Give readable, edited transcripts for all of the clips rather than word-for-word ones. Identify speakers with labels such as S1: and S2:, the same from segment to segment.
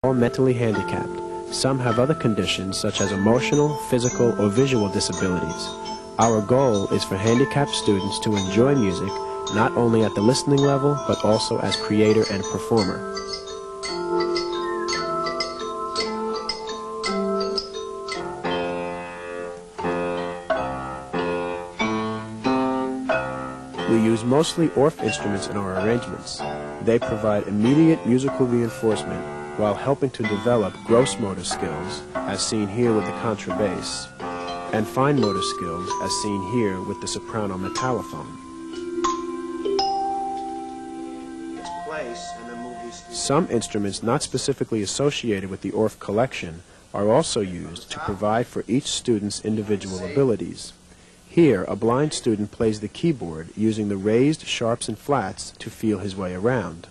S1: all mentally handicapped. Some have other conditions such as emotional, physical, or visual disabilities. Our goal is for handicapped students to enjoy music not only at the listening level but also as creator and performer. We use mostly ORF instruments in our arrangements. They provide immediate musical reinforcement while helping to develop gross motor skills, as seen here with the contrabass, and fine motor skills, as seen here with the soprano metallophone. Some instruments not specifically associated with the ORF collection are also used to provide for each student's individual abilities. Here, a blind student plays the keyboard using the raised sharps and flats to feel his way around.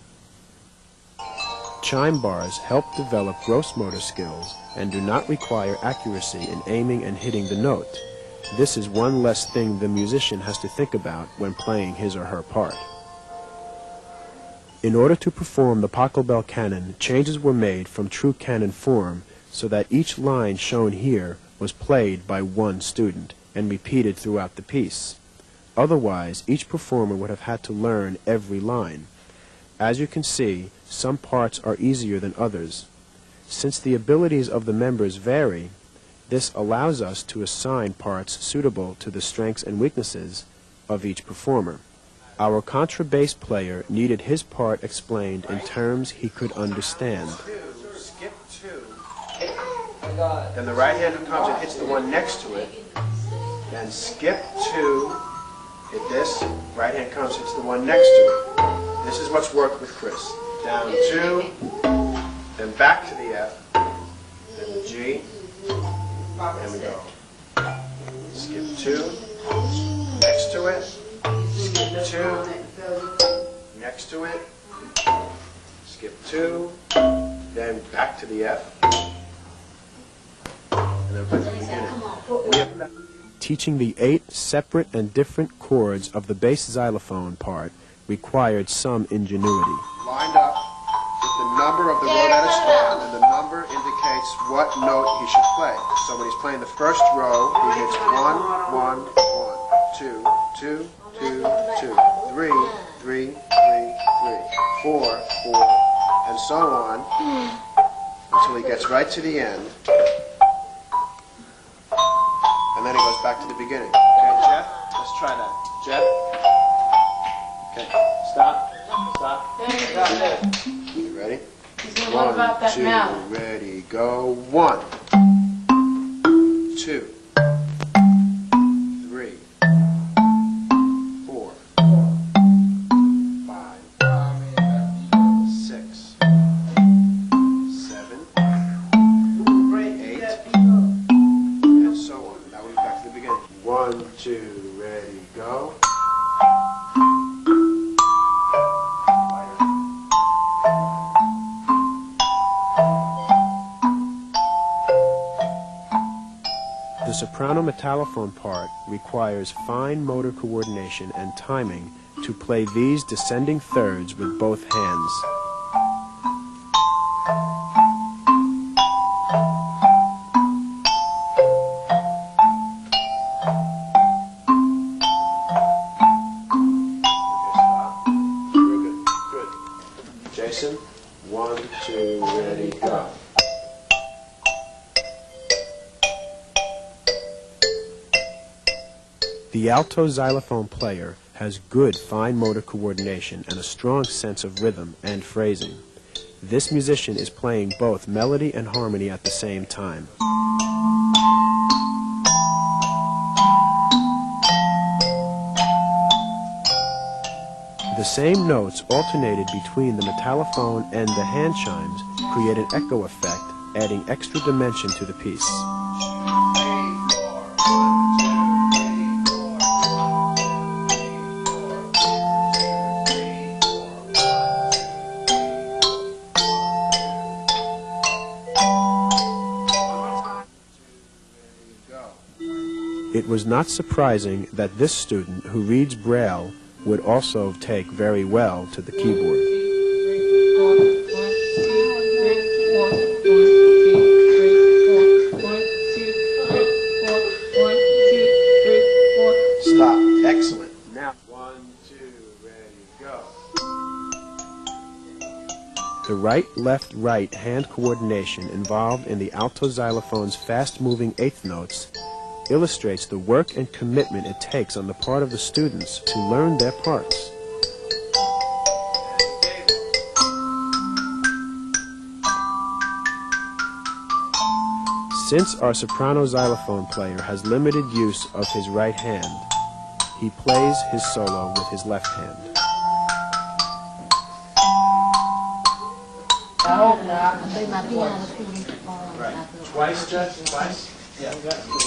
S1: Chime bars help develop gross motor skills and do not require accuracy in aiming and hitting the note. This is one less thing the musician has to think about when playing his or her part. In order to perform the Pachelbel canon, changes were made from true canon form so that each line shown here was played by one student and repeated throughout the piece. Otherwise, each performer would have had to learn every line. As you can see, some parts are easier than others. Since the abilities of the members vary, this allows us to assign parts suitable to the strengths and weaknesses of each performer. Our contrabass player needed his part explained in terms he could understand.
S2: Skip two. Then the right hand comes and hits the one next to it. Then skip two. Hit this. Right hand comes, hits the one next to it. This is what's worked with Chris. Down two, then back to the F, then the G, and we go. Skip two, next to it, skip two, next to it, skip two, then back to the F, and then back to the beginning.
S1: Teaching the 8 separate and different chords of the bass xylophone part required some ingenuity.
S2: Lined up with the number of the row that is on, and the number indicates what note he should play. So when he's playing the first row, he hits 1, 1, 1, 2, 2, 2, 2, 3, 3, 3, 3, 4, 4, and so on until he gets right to the end. And then he goes back to the beginning. Okay, Jeff? Let's try that. Jeff? Okay, stop. Stop. You ready? One, two, ready, go. 1, 2, 3, 4, 5, 6, 7, 8, and so on. Now we're back to the beginning. 1, 2, ready, go.
S1: The soprano metallophone part requires fine motor coordination and timing to play these descending thirds with both hands.
S2: Good. Jason, 1, 2, ready, go.
S1: The alto xylophone player has good fine motor coordination and a strong sense of rhythm and phrasing. This musician is playing both melody and harmony at the same time. The same notes alternated between the metallophone and the hand chimes create an echo effect, adding extra dimension to the piece. It was not surprising that this student, who reads Braille, would also take very well to the keyboard. right-left-right hand coordination involved in the alto xylophone's fast-moving eighth notes illustrates the work and commitment it takes on the part of the students to learn their parts. Since our soprano xylophone player has limited use of his right hand, he plays his solo with his left hand.
S2: Right. Twice, Judge? Twice? Yeah. Okay.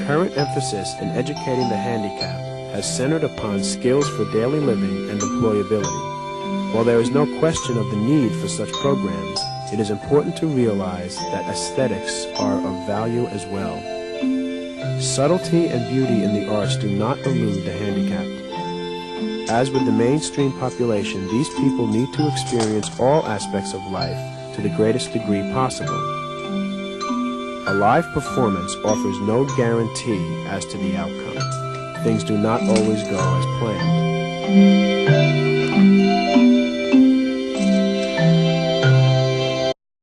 S2: Current emphasis in educating the handicapped has centered upon skills for daily living and employability. While there is no question of the need for such programs, it is important to realize that aesthetics are of value as well. Subtlety and beauty in the arts do not elude the handicapped. As with the mainstream population, these people need to experience all aspects of life to the greatest degree possible. A live performance offers no guarantee as to the outcome. Things do not always go as planned.